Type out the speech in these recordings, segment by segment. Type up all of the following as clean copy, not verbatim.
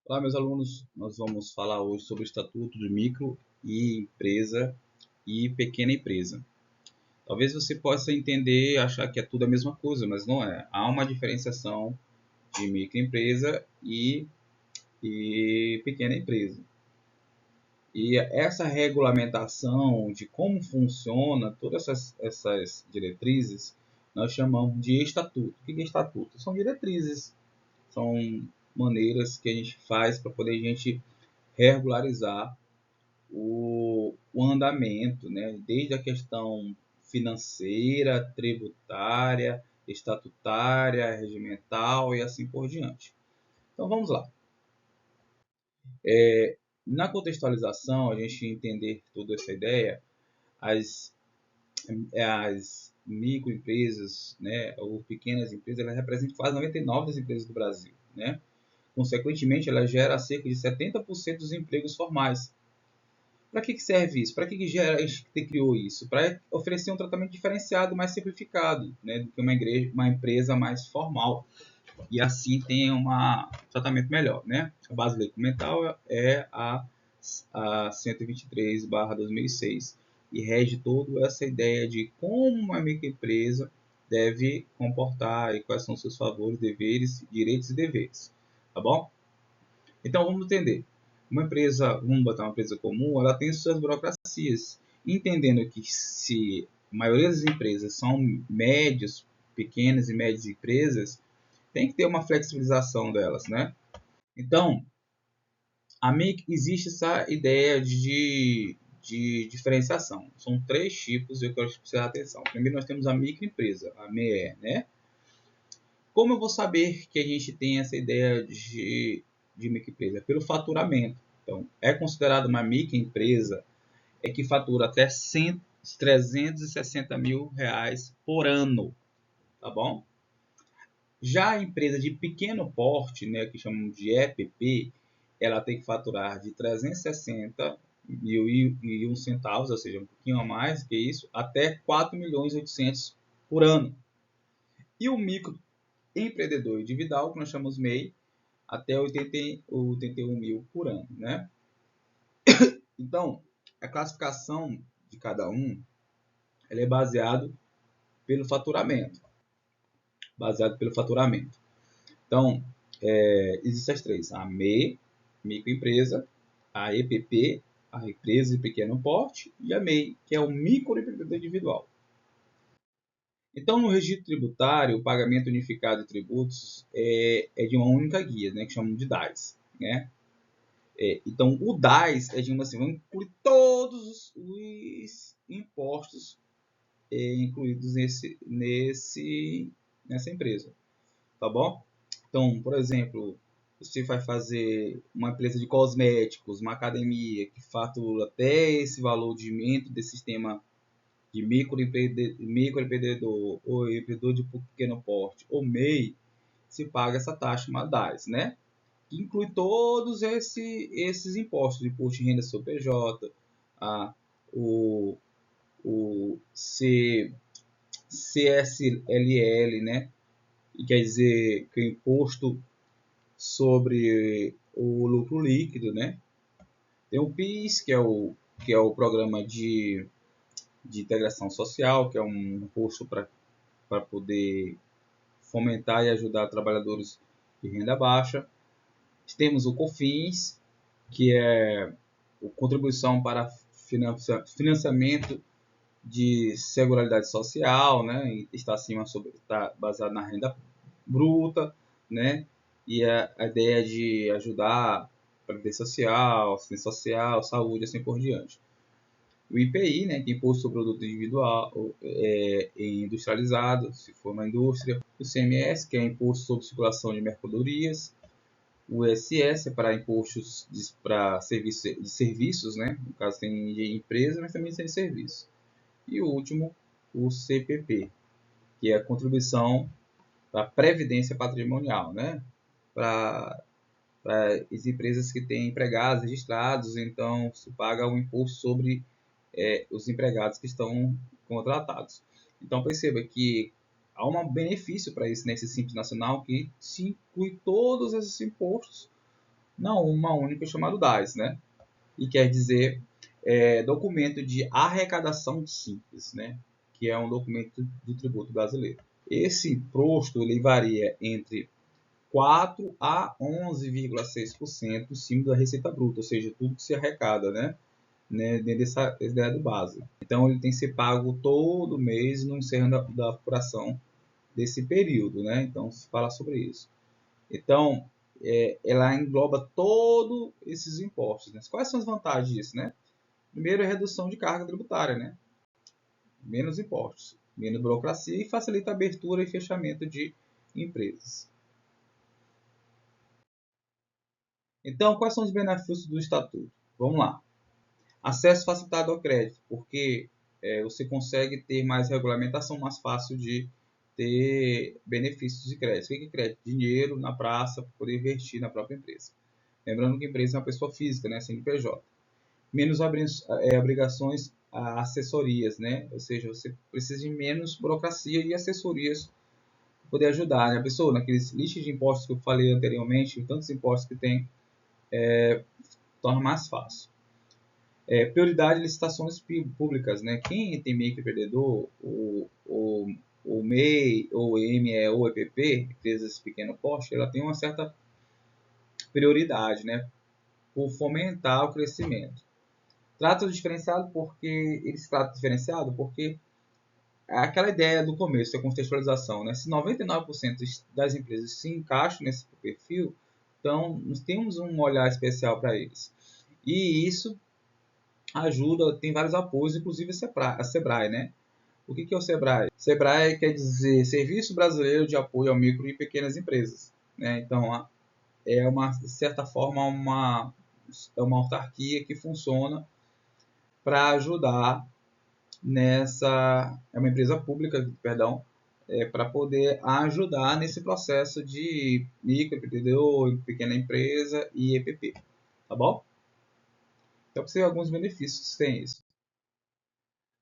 Olá, meus alunos. Nós vamos falar hoje sobre o Estatuto de Micro e Empresa e Pequena Empresa. Talvez você possa entender e achar que é tudo a mesma coisa, mas não é. Há uma diferenciação de microempresa e pequena empresa. E essa regulamentação de como funciona todas essas diretrizes, nós chamamos de estatuto. O que é estatuto? São diretrizes, são maneiras que a gente faz para poder a gente regularizar o andamento, né? Desde a questão financeira, tributária, estatutária, regimental e assim por diante. Então vamos lá. Na contextualização, a gente entender toda essa ideia, as, as microempresas, né, ou pequenas empresas, elas representam quase 99% das empresas do Brasil, né? Consequentemente, ela gera cerca de 70% dos empregos formais. Para que serve isso? Para que a gente criou isso? Para oferecer um tratamento diferenciado, mais simplificado, né, do que uma empresa mais formal. E assim tem um tratamento melhor. Né? A base documental é a 123/2006 e rege toda essa ideia de como uma microempresa deve comportar e quais são seus favores, deveres, direitos e deveres. Tá bom? Então vamos entender. Uma empresa, vamos botar uma empresa comum, ela tem suas burocracias. Entendendo que se a maioria das empresas são médias, pequenas e médias empresas, tem que ter uma flexibilização delas, né? Então, existe essa ideia de diferenciação. São três tipos e eu quero prestar atenção. Primeiro nós temos a microempresa, a ME, né? Como eu vou saber que a gente tem essa ideia de microempresa? Pelo faturamento. Então, é considerado uma microempresa que fatura até 360 mil reais por ano, tá bom? Já a empresa de pequeno porte, né, que chamamos de EPP, ela tem que faturar de 360 mil e um centavos, ou seja, um pouquinho a mais que isso, até 4 milhões e 800 por ano. E o microempreendedor individual, que nós chamamos MEI, até 81 mil por ano, né? Então, a classificação de cada um ela é baseado pelo faturamento. Então, existem as três: a MEI, microempresa, a EPP, a empresa de pequeno porte, e a MEI, que é o microempreendedor individual. Então, no registro tributário, o pagamento unificado de tributos é de uma única guia, né, que chamamos de DAS, né? Então, o DAS é de uma assim, vamos incluir todos os impostos incluídos nessa empresa, tá bom? Então, por exemplo, você vai fazer uma empresa de cosméticos, uma academia que fatura até esse valor de dentro desse sistema de microempreendedor ou empreendedor de pequeno porte ou MEI, se paga essa taxa chamada DAS, né? Que inclui todos esses impostos, imposto de renda sobre PJ, o, o CSLL, né? E quer dizer que o imposto sobre o lucro líquido, né? Tem o PIS, que é o programa de integração social, que é um imposto para poder fomentar e ajudar trabalhadores de renda baixa. Temos o COFINS, que é a contribuição para financiamento de seguridade social, né? Está está baseado na renda bruta, né? E a ideia de ajudar a previdência social, assistência social, saúde, assim por diante. O IPI, né, que é Imposto sobre Produto Individual Industrializado, se for uma indústria. O CMS, que é Imposto sobre Circulação de Mercadorias. O ISS, para impostos para serviços, né? No caso tem de empresa, mas também tem de serviços. E o último, o CPP, que é a contribuição para a previdência patrimonial, né? Para as empresas que têm empregados registrados, então se paga um imposto sobre os empregados que estão contratados. Então perceba que há um benefício para isso nesse Simples Nacional que se inclui todos esses impostos Não uma única, chamado DAS, né? E quer dizer documento de arrecadação simples, né? Que é um documento do tributo brasileiro. Esse imposto ele varia entre 4 a 11,6% em cima da receita bruta, ou seja, tudo que se arrecada, né? Dentro dessa ideia do base. Então, ele tem que ser pago todo mês no encerramento da apuração desse período, né? Então, se fala sobre isso. Então, ela engloba todos esses impostos, né? Quais são as vantagens disso, né? Primeiro, é redução de carga tributária, né? Menos impostos, menos burocracia e facilita a abertura e fechamento de empresas. Então, quais são os benefícios do Estatuto? Vamos lá. Acesso facilitado ao crédito, porque você consegue ter mais regulamentação, mais fácil de ter benefícios de crédito. O que é crédito? Dinheiro na praça para poder investir na própria empresa. Lembrando que a empresa é uma pessoa física, né? CNPJ. Menos obrigações a assessorias, né? Ou seja, você precisa de menos burocracia e assessorias para poder ajudar, né? A pessoa, naqueles listas de impostos que eu falei anteriormente, tantos impostos que tem, torna mais fácil. Prioridade de licitações públicas, né? Quem tem microempreendedor, o MEI, ou ME ou EPP, empresas de pequeno porte, ela tem uma certa prioridade, né? Por fomentar o crescimento. Trata diferenciado porque eles tratam diferenciado porque é aquela ideia do começo, a contextualização, né? Se 99% das empresas se encaixam nesse perfil, então nós temos um olhar especial para eles. E isso ajuda, tem vários apoios, inclusive a Sebrae, né? O que é o Sebrae? Sebrae quer dizer Serviço Brasileiro de Apoio ao Micro e Pequenas Empresas, né? Então, é uma, de certa forma, é uma autarquia que funciona para ajudar nessa... É uma empresa pública, perdão, para poder ajudar nesse processo de microempreendedor, pequena empresa e EPP, tá bom? Então, você alguns benefícios que tem isso.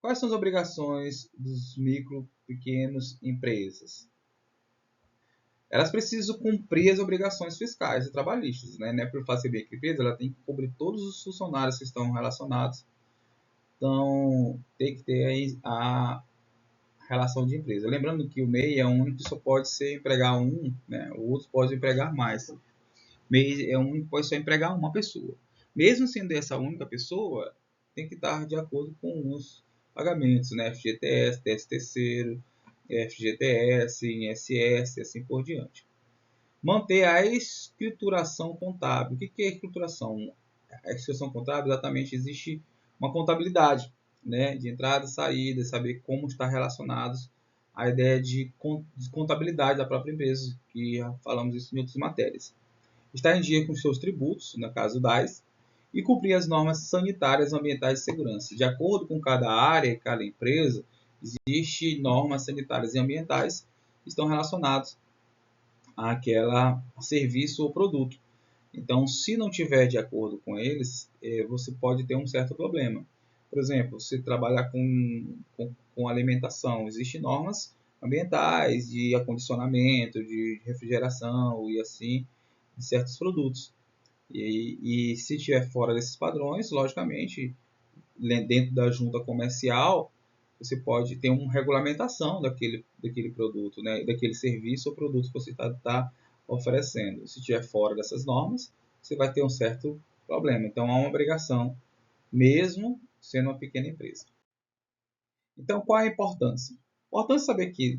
Quais são as obrigações dos micro, pequenos empresas? Elas precisam cumprir as obrigações fiscais e trabalhistas, né? Por fazer microempresa, ela tem que cobrir todos os funcionários que estão relacionados. Então, tem que ter a relação de empresa. Lembrando que o MEI é o único que só pode ser empregar um, né? O outro pode empregar mais. MEI é o único que pode só empregar uma pessoa. Mesmo sendo essa única pessoa, tem que estar de acordo com os pagamentos, né? FGTS, 13º, FGTS, INSS e assim por diante. Manter a escrituração contábil. O que é escrituração? A escrituração contábil, exatamente, existe uma contabilidade, né? De entrada e saída, saber como está relacionados à ideia de contabilidade da própria empresa, que já falamos isso em outras matérias. Estar em dia com seus tributos, no caso DAS, e cumprir as normas sanitárias, ambientais e de segurança. De acordo com cada área e cada empresa, existem normas sanitárias e ambientais que estão relacionadas àquela serviço ou produto. Então, se não tiver de acordo com eles, você pode ter um certo problema. Por exemplo, se trabalhar com alimentação, existem normas ambientais de acondicionamento, de refrigeração e assim, de certos produtos. E se estiver fora desses padrões, logicamente, dentro da junta comercial, você pode ter uma regulamentação daquele produto, né? Daquele serviço ou produto que você está oferecendo. Se estiver fora dessas normas, você vai ter um certo problema. Então, há uma obrigação, mesmo sendo uma pequena empresa. Então, qual é a importância? Importante saber que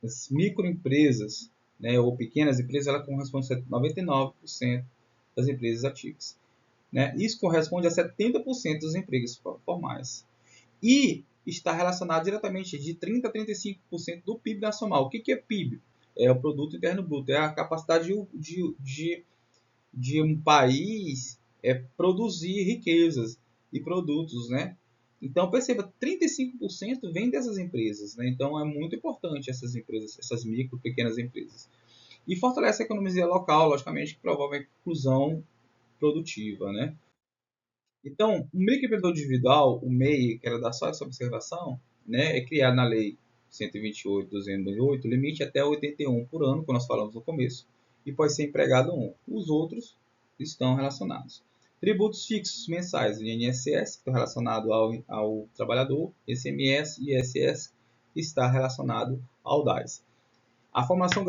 as microempresas, né, ou pequenas empresas, ela corresponde a 99% das empresas ativas. Né? Isso corresponde a 70% dos empregos formais. E está relacionado diretamente de 30% a 35% do PIB nacional. O que é PIB? É o Produto Interno Bruto, é a capacidade de um país produzir riquezas e produtos, né? Então, perceba, 35% vem dessas empresas, né? Então, é muito importante essas empresas, essas micro, pequenas empresas. E fortalece a economia local, logicamente, que promove a inclusão produtiva, né? Então, o microempreendedor individual, o MEI, quero dar só essa observação, né, é criado na Lei 128/2008, limite até 81 por ano, como nós falamos no começo, e pode ser empregado um. Os outros estão relacionados. Tributos fixos mensais, INSS, que estão relacionados ao trabalhador, ICMS e ISS, que está relacionado ao DAS. A formalização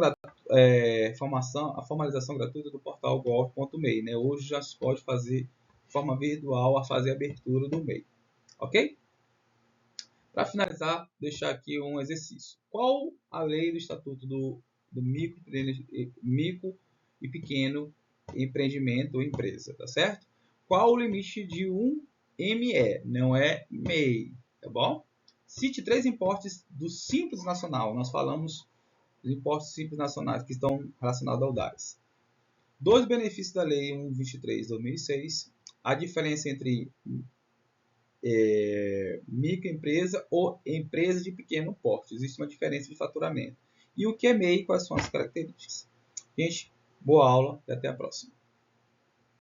gratuita do portal gov.me, né? Hoje já se pode fazer de forma virtual a fazer a abertura do MEI. Ok? Para finalizar, deixar aqui um exercício. Qual a lei do Estatuto do micro e pequeno empreendimento ou empresa, tá certo? Qual o limite de um ME, não é MEI, tá bom? Cite 3 importes do Simples Nacional. Nós falamos dos impostos simples nacionais que estão relacionados ao DAS. 2 benefícios da Lei 123 de 2006. A diferença entre microempresa ou empresa de pequeno porte. Existe uma diferença de faturamento. E o que é MEI e quais são as características. Gente, boa aula e até a próxima.